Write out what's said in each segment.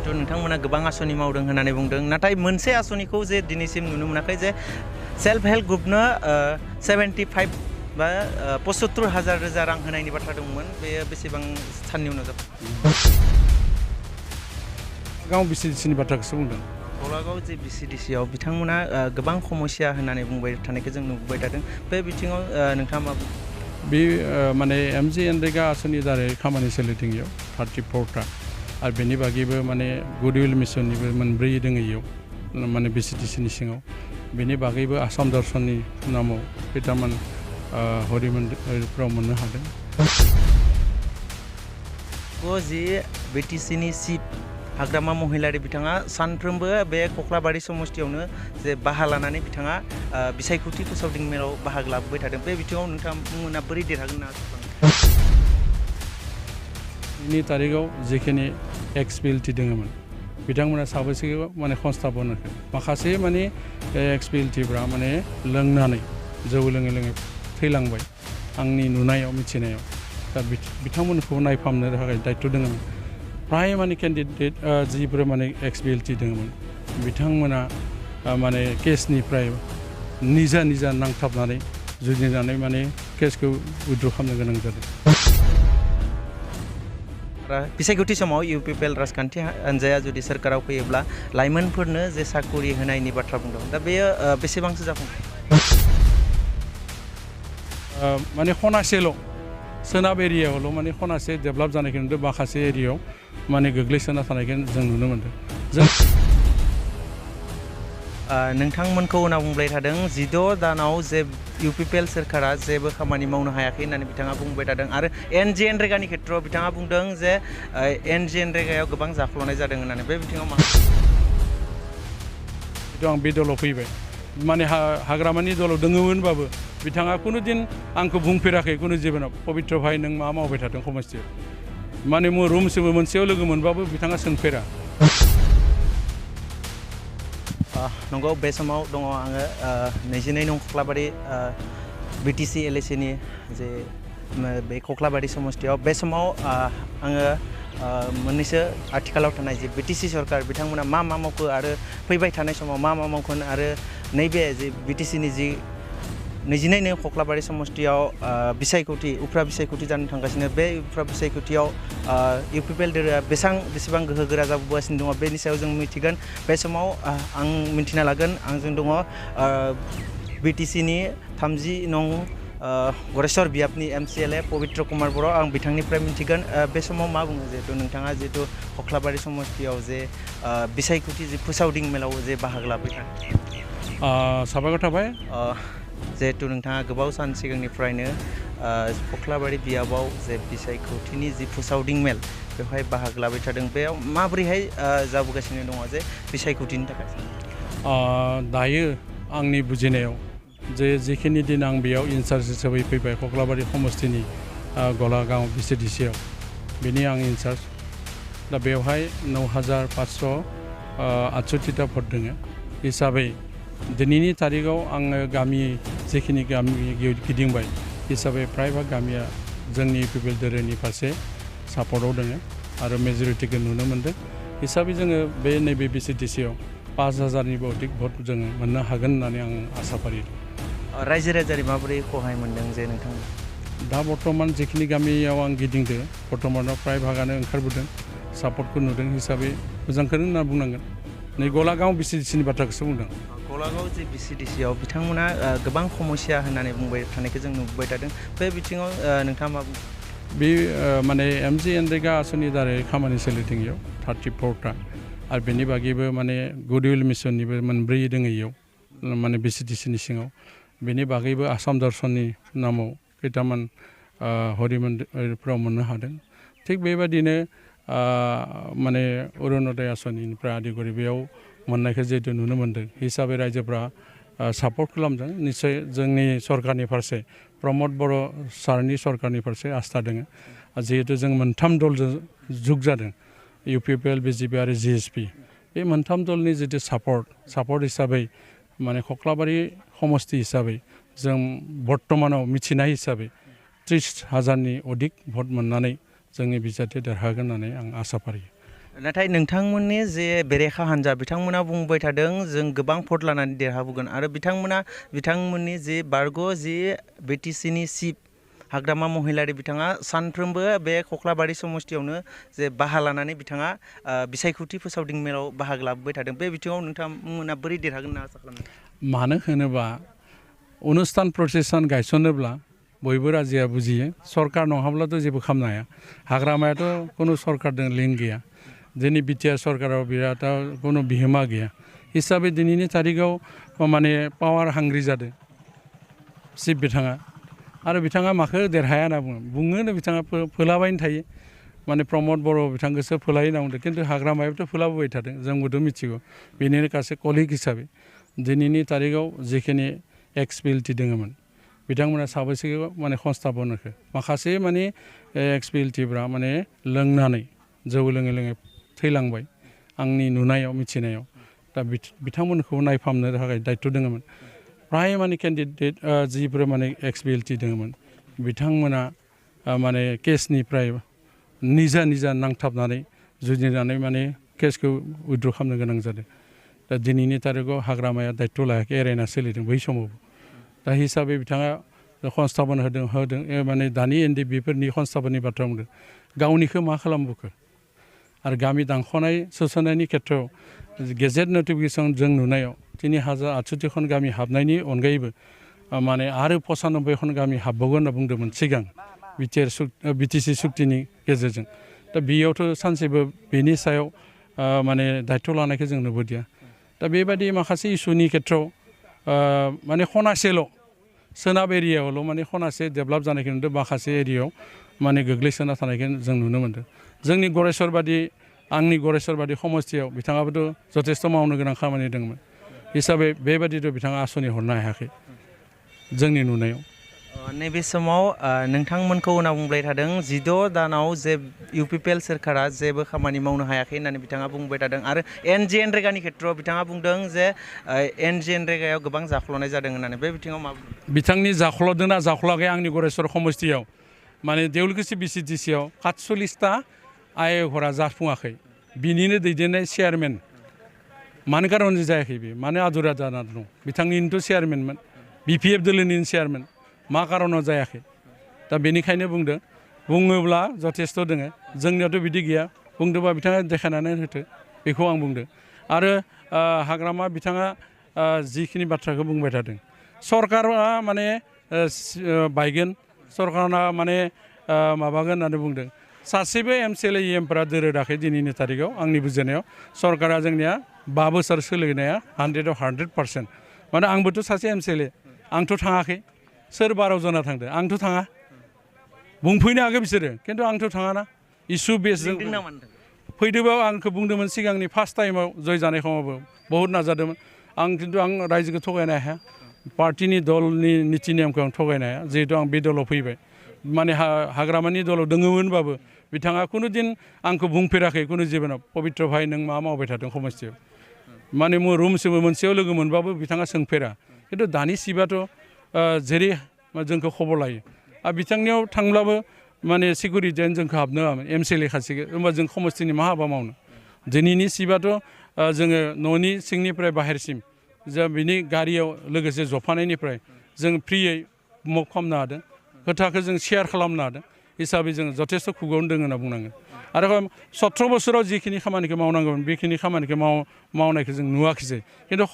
जिहेतु नोंथांमोना गोबां आसनि मावदों होननानै बुंदों नाथाय मोनसे आसनिखौ जे दिनैसिम नुनो मोनाखै जे सेल्फ हेल्प ग्रुपनो 75 बा 75,000 रोजा रां होनायनि बाथ्रा दंमोन बेयो बेसेबां साननि उनाव जाबाय गाव बिसिडिसिनि बाथ्राखौसो बुंदों गलागाव जे बिसिडिसिआव बिथांमोना गोबां समस्या होननानै बुंबाय थानायखौ जों नुबाय थादों बे बिथिङाव नोंथाङा मा बे माने MGNरेगा आसनि दारै खामानि सोलिदों इयाव 34टा आरो बेनि बागैबो माने गुडविल मिसननिबो 4 दङ इयाव माने बिसिडिसिनि सिङाव बेनि बागैबो आसाम दर्शननि नामाव खैथामान हरि मन्दिरफ्राव मोननो हादों जि बिटिसिनि चिफ हाग्रामा महिलारि बिथाङा सानफ्रोमबो बे कक्लाबारि समस्तियावनो जे बाहा लानानै बिथाङा बिसायख'थि फोसावदिं मेलाव बाहागो लाबोबाय थादों बे बिथिङाव नोंथांमोना बोरै देरहागोन ना नि तारिखआव जिखिनि एक्सपिएलटि दङमोन बिथांमोना साबैसेखौ माने खनस्थापन होखो माखासे माने एक्सपिएलटिफ्रा माने लोंनानै जौ लोङै लोङै थैलांबाय आंनि नुनायाव मिथिनायाव दा बिथांमोनखौ नायफामनो थाखाय दायित्व दङमोन प्राय माने केन्डिडेट जिफोर माने एक्सपिएलटि दङमोन बिथांमोना माने केसनिफ्राय निजा नांथाबनानै जुजिनानै माने केसखौ उइथड्र खालामनो गोनां जादों बिसायख'थि समाव इउपिपिएल राजखान्थि हान्जाया जुदि सोरखाराव फैयोब्ला लाइमोनफोरनो जे साकरि होनायनि बाथ्रा बुंदों दा बेयो बेसेबांसो जाफुंगोन माने खनासेल' सोनाब एरियायावल' माने खनासे डेभेलप जानायखौ नुदों माखासे एरियायाव माने गोग्लैसोना थानायखौ जों नुनो मोन्दों जों नोंथांमोनखौ उनाव बुंबाय थादों 16 दानाव जे इउपिपिएल सोरखारा जेबो खामानि मावनो हायाखै होननानै बिथाङा बुंबाय थादों आरो NGNरेगानि खेथ्रआव बिथाङा बुंदों जे NGNरेगायाव गोबां जाख्ल'नाय जादों होननानै बे बिथिङाव मा आं बे दलाव फैबाय माने हाग्रामानि दलाव दङमोनबाबो बिथाङा कुनु दिन आंखौ बुंफेराखै कुनु जेबोनाव पबित्र भाई नों मा मावबाय थादों समस्थियाव माने रुमसेबो मोनसेयाव लोगो मोनबाबो बिथाङा सोंफेरा नंगौ बे समाव दङ आङो 22 नं कक्लाबारि बिटिसि LACनि जे बे कक्लाबारि समस्तियाव बे समाव आङो मोननैसो आथिखालाव थानाय जे बिटिसि सरकार बिथांमोना मा मावखो आरो फैबाय थानाय समाव मा मावगोन आरो नैबे जे बिटिसिनि जि 22 नं कक्लाबारि समस्तियाव उफ्रा बिसायख'थि जानो थांगासिनो बे उफ्रा बिसायख'थियाव इउपिपिएल दोलोआ बेसेबां गोहोगोरा जाबोगासिनो दङ बेनि सायाव जों मिथिगोन बे समाव आं मिन्थिना लागोन आंजों दङ बिटिसिनि 30 नं गरेस्वर बियाबनि MCLA पबित्र कुमार बर' आं बिथांनिफ्राय मिन्थिगोन बे समाव मा बुङो जिहेतु नोंथाङा जिहेतु कक्लाबारि समस्तियाव जे बिसायख'थि जे फोसावदिं मेलाव जे बाहागो लाबाय साबायखर थाबाय जिहेतु नोंथाङा गोबाव सान सिगांनिफ्रायनो कक्लाबारि बियाबाव जे बिसायख'थिनि जि फोसावदिं मेल बेवहाय बाहागो लाबाय थादों बेयाव माबोरैहाय जाबोगासिनो दङ जे बिसायख'थिनि थाखाय दायो आंनि बुजिनायाव जिखिनि दिन आं बेयाव इंचार्ज हिसाबै फैबाय कक्लाबारि समस्तिनि गलागाव बिसिडिसिआव बेनि आं इंचार्ज दा बेवहाय 9,568टा भट दङ हिसाबै दिनैनि तारिखआव आङो जिखिनि गामि गिदिंबाय हिसाबै प्रायभाग गामिया जोंनि इउपिपिएल दोलोनि फारसे सापर्टआव दङ आरो मेजरिटिखौ नुनो मोन्दों हिसाबै जोङो बे नैबे बिसिडिसिआव 5,000निबो अधिक भट जोङो मोननो हागोन होननानै आं आसा फारिदों रायजो राजानि माबोरै सहाय मोन्दों जे नोंथांमोन दा बर्तमान जिखिनि गामियाव आं गिदिंदों बर्तमानाव प्राय भागानो ओंखारबोदों सापर्टखौ नुदों हिसाबै मोजांखौनो होनना बुंनांगोन नै गलागाव बिसिडिसिनि बाथ्राखौसो बुंदों गलागाव जे बिसिडिसिआव बिथांमोना गोबां समस्या होननानै बुंबाय थानायखौ जों नुबाय थादों बे बिथिङाव नोंथाङा मा बुङो बे माने MGNरेगा आसनि दारै खामानि सोलिदों इयाव 34टा आरो बेनि बागैबो माने गुडविल मिसननिबो 4 दङ इयाव माने बिसिडिसिनि सिङाव बेनि बागैबो आसाम दर्शननि नामाव खैथामान हरि मन्दिरफ्राव मोननो हादों थिग बेबायदिनो माने अरुण'दय आसनिनिफ्राय आदि करि बेयाव मोननायखौ जिहेतु नुनो मोन्दों हिसाबै रायजोफ्रा सापर्ट खालामदों निस्सय जोंनि सरकारनि फारसे प्रमद बर' सारनि सरकारनि फारसे आस्था दङ जिहेतु जों मोनथाम दलजों जुग जादों इउपिपिएल BJP आरो GSP बे मोनथाम दलनि जितु सापर्ट हिसाबै माने कक्लाबारि समस्ति हिसाबै जों बर्तमानाव मिथिनाय हिसाबै 30,000नि अधिक भट मोननानै जोंनि बिजाथि देरहागोन होननानै आं आसा फारियो नाथाय नोंथांमोननि जे बेरेखा हान्जा बिथांमोना बुंबाय थादों जों गोबां भट लानानै देरहाबोगोन आरो बिथांमोननि जे बारग' जि बिटिसिनि चिफ हाग्रामा महिलारि बिथाङा सानफ्रोमबो बे कक्लाबारि समस्तियावनो जे बाहा लानानै बिथाङा बिसायख'थि फोसावदिं मेलाव बाहागो लाबोबाय थादों बे बिथिङाव नोंथांमोना बोरै देरहागोन होनना आसा खालामदों? मानो होनोबा अनुस्थान प्रसेसन गायसनोब्ला बयबो रायजोआ बुजियो सरकार नङाब्लाथ' जेबो खालामनो हाया हाग्रामायाथ' खुनु सरकारजों लिंक गैया दिनै बिटिआर सरकाराव बिराद खुनु बिहोमा गैया हिसाबै दिनैनि थारिखआव माने पावार हांग्रि जादों चिफ बिथाङा आरो बिथाङा माखौ देरहाया होनना बुङो बिथाङा फोलाबायनो थायो माने प्रमद बर' बिथांखौसो फोलायो होनना बुंदों खिन्थु हाग्रामायावथ' फोलाबोबाय थादों जोंबोथ' मिथिगौ बेनिनो गासै कलिग हिसाबै दिनैनि थारिखआव जिखिनि एक्सपिएलटि दङमोन बिथांमोना साबैसेखौ माने संस्थापन होखो माखासे माने एक्सपिएलटिफ्रा माने लोंनानै जौ लोङै लोङै थैलांबाय आंनि नुनायाव मिथिनायाव दा बिथांमोनखौ नायफामनो थाखाय दायित्व दङमोन फ्राय माने केन्डिडेट जिफोर माने एक्सपिएलटि दङमोन बिथांमोना माने केसनिफ्राय निजा नांथाबनानै जुजिनानै माने केसखौ उइथड्र खालामनो गोनां जादों दा दिनैनि थारिखआव हाग्रामाया दायित्व लायाखै एरायना सोलिदों बै समाव दा हिसाबै बिथाङा संस्थापन होदों माने दानि एनडिएफबिफोरनि संस्थापननि बाथ्रा बुंदों गावनिखौ मा खालामबोखो आरो गामि दानख'नाय सोसननायनि खेथ्रआव गेजेट नटिफिकेसन जों नुनायाव 3868 खन गामि हाबनायनि अनगायैबो माने आरो 95 खन गामि हाबबावगोन होनना बुंदोंमोन सिगां बिटिसि सुक्तिनि गेजेरजों दा बेयावथ' सानसेबो बेनि सायाव माने दायित्व लानायखौ जों नुबोदिया दा बेबायदि माखासे इसुनि खेथ्रआव माने खनासेल' सोनाब एरियायावल' माने खनासे डेभेलप जानायखौ नुदों माखासे एरियायाव माने गोग्लैसोना थानायखौ जों नुनो मोन्दों जोंनि आंनि गरेस्वरबादि समस्तियाव बिथाङाबोथ' जथेस्थ' मावनो गोनां खामानि दंमोन हिसाबै बेबादिथ' बिथाङा आसनि हरनो हायाखै जोंनि नुनायाव नैबे समाव नोंथांमोनखौ होनना बुंबाय थादों 16 दानाव जे इउपिपिएल सोरखारा जेबो खामानि मावनो हायाखै होननानै बिथाङा बुंबाय थादों आरो एनजिएनरेगानि खेथ्रआव बिथाङा बुंदों जे एनजिएनरेगायाव गोबां जाख्ल'नाय जादों होननानै बे बिथिङाव मा बुंदों बिथांनि जाख्ल'दोंना जाख्ल'आखै आंनि गरेस्वर समस्तियाव माने देउलकुसि बिसिडिसियाव 47टा आयहरा जाफुङाखै बिनिनो दैदेननाय चेयारमेन मानो कारन जायाखै बे मानो आदुरा जाना दं बिथांनिनोथ' चेयारमेनमोन बिपिएफ दोलोनिनो चेयारमेन मा कारनाव जायाखै दा बेनिखायनो बुङोब्ला जथेस्थ' दोङो जोंनियावथ' बिदि गैया बुंदोंबा बिथाङा देखायनानै होथो बेखौ आं बुंदों आरो हाग्रामा बिथाङा जिखिनि बाथ्राखौ बुंबाय थादों सरकारा माने बायगोन सरकारा माने माबागोन होननानै बुंदों सासेबो एमसिएलए इएमफोरा दोरोदाखै दिनैनि थारिखआव आंनि बुजिनायाव सरकारा जोंनिया 5 बोसोर सोलिनाया 100% माने आंबोथ' सासे एमसिएलए आंथ' थाङाखै सोर 12 जना थांदो आंथ' थाङा बुंफैनो हागौ बिसोरो खिन्थु आंथ' थाङाना इसु बेसजों फैदोंबा आंखौ बुंदोंमोन सिगांनि फार्स्ट टाइमाव जय जानाय समावबो बहुद नाजादोंमोन खिन्थु आं रायजोखौ थगायनो हाया पार्टिनि दलनि निति नियमखौ आं थगायनो हाया जिहेतु आं बे दलाव फैबाय माने हाग्रामानि दलाव दङमोनबाबो बिथाङा कुनु दिन आंखौ बुंफेराखै कुनु जिबनाव पबित्र भाइ नों मा मावबाय थादों समस्तियाव माने रुमसेबो मोनसेयाव लोगो मोनबाबो बिथाङा सोंफेरा खिन्थु दानि सिबाथ' जेरै जोंखौ खबर लायो आरो बिथांनियाव थांब्लाबो माने सिकिउरिटियानो जोंखौ हाबनो होआमोन एमसिएलए खासिखौ होमबा जों समस्तिनि मा हाबा मावनो दिनैनि सिबाथ' जोङो न'नि सिंनिफ्राय बाहेरसिम जा बिनि गारियाव लोगोसे जफानायनिफ्राय जों फ्रियै मुभ खालामनो हादों खोथाखौ जों शेयार खालामनो हादों हिसाबै जों जथेस्थ' खुगायावनो दङ होनना बुंनांगोन आरो 17 बोसोराव जिखिनि खामानिखौ मावनांगौमोन बेखिनि खामानिखौ मावनायखौ जों नुवाखिसै खिन्थु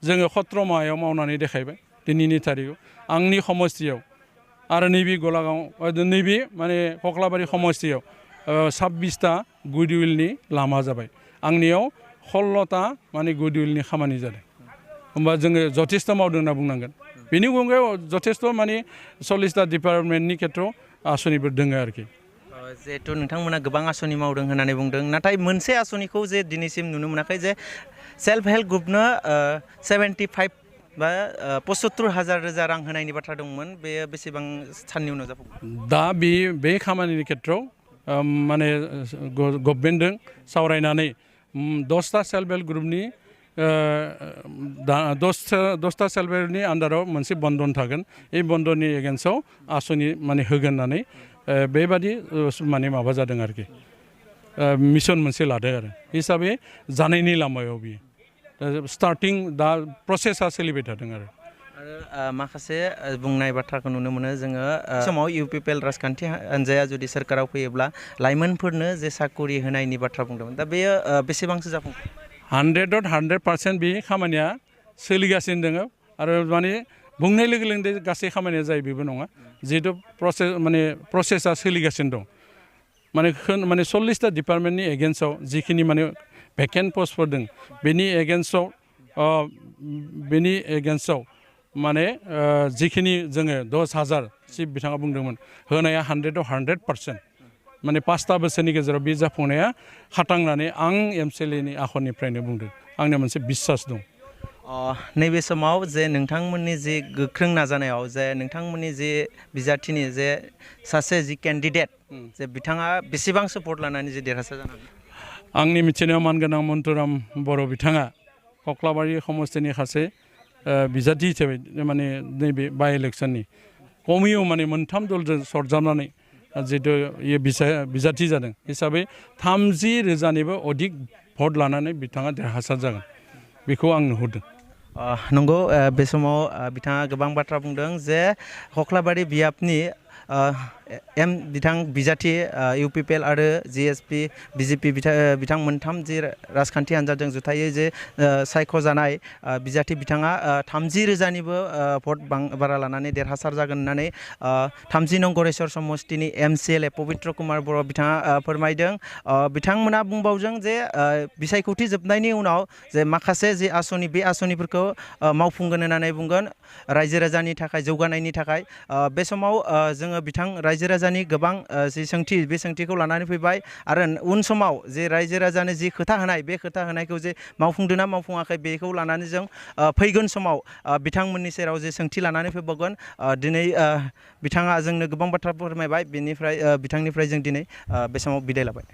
जोङो 17 माहायाव मावनानै देखायबाय दिनैनि थारिखआव आंनि समस्तियाव आरो नैबे गलागांव नैबे माने कक्लाबारि समस्तियाव 26टा गुडविलनि लामा जाबाय आंनियाव 16टा माने गुडविलनि खामानि जादों होमबा जोङो जथेस्थ' मावदों होनना बुंनांगोन बेनि अनगायै जथेस्थ' माने 40टा डिपार्टमेन्टनि खेथ्रआव आसनिफोर दङ आरोखि जिहेथु नोंथांमोना गोबां आसनि मावदों होननानै बुंदों नाथाय मोनसे आसनिखौ जे दिनैसिम नुनो मोनाखै जे सेल्फ हेल्प ग्रुपनो 75 बा 75,000 रां होनायनि बाथ्रा दंमोन बेयो बेसेबां साननि उनाव जाफुंगोन दा बे खामानिनि खेथ्रआव माने गभर्नमेन्टजों सावरायनानै 10टा सेल्फ हेल्प ग्रुपनि 10टा सेल्फ हेल्पनि आन्दाराव मोनसे बन्दन थागोन बे बन्दननि एगेन्स्टआव आसनि माने होगोन होननानै बेबादि माने माबा जादों आरोखि मिशन मोनसे लादों आरो हिसाबै जानायनि लामायाव बियो स्टार्टिं दा प्रसेसा सोलिबाय थादों आरो माखासे बुंनाय बाथ्राखौ नुनो मोनो जोङो समाव UPPL राजखान्थि हान्जाया जुदि सोरखाराव फैयोब्ला लाइमोनफोरनो जे साकरि होनायनि बाथ्रा बुंदोंमोन दा बेयो बेसेबांसो जाफुंखो 100% बे खामानिया सोलिगासिनो दङ आरो माने बुंनाय लोगो लोगो गासै खामानिया जायो बेबो नङा जिहेतु प्रसेसा सोलिगासिनो दं माने 40टा डिपार्टमेन्टनि एगेन्स्टआव जिखिनि माने भेकेन्ट पस्टफोर दं बेनि एगेन्स्टआव माने जिखिनि जोङो 10,000 सिट बिथाङा बुंदोंमोन होनाया 100% माने 5 बोसोरनि गेजेराव बे जाफुंनाया खाटांनानै आं MCLAनि आखरनिफ्रायनो बुंदों आंना मोनसे बिश्वास दं नैबे समाव जे नोंथांमोननि जे गोख्रों नाजानायाव जे नोंथांमोननि जे बिजाथिनि जे सासे जि केन्डिडेट जे बिथाङा बेसेबां सापर्ट लानानै जे देरहासार जानो हागोन आंनि मिथिनायाव मानगोनां मन्टुराम बर' बिथाङा कक्लाबारि समस्तिनि सासे बिजाथि हिसाबै माने नैबे बाइ इलेक्सननि कमियाव माने मोनथाम दलजों सरजाबनानै जिहेतु बिजाथि जादों हिसाबै 30,000निबो अधिक भट लानानै बिथाङा देरहासार जागोन बेखौ आं नुहुरदों नंगौ बे समाव बिथाङा गोबां बाथ्रा बुंदों जे कक्लाबारि बियाबनि बिथां बिजाथि UPPL आरो GSP BJP बिथां मोनथाम जे राजखान्थि हान्जाजों जुथायै जे सायख'जानाय बिजाथि बिथाङा 30,000निबो भट बारा लानानै देरहासार जागोन होननानै 30 नं गरेस्वर समस्तिनि MCLA पबित्र कुमार बर' बिथाङा फोरमायदों बिथांमोना बुंबावदों जे बिसायख'थि जोबनायनि उनाव जे माखासे जे आसनि बे आसनिफोरखौ मावफुंगोन होननानै बुंगोन रायजो राजानि थाखाय जौगानायनि थाखाय बे समाव जोङो बिथां रायजो राजानि गोबां जि सोंथि बे सोंथिखौ लानानै फैबाय आरो उन समाव जे रायजो राजानो जि खोथा होनाय बे खोथा होनायखौ जे मावफुंदोंना मावफुङाखै बेखौ लानानै जों फैगोन समाव बिथांमोननि सेराव जे सोंथि लानानै फैबावगोन दिनै बिथाङा जोंनो गोबां बाथ्रा फोरमायबाय बिथांनिफ्राय जों दिनै बे समाव बिदाय लाबाय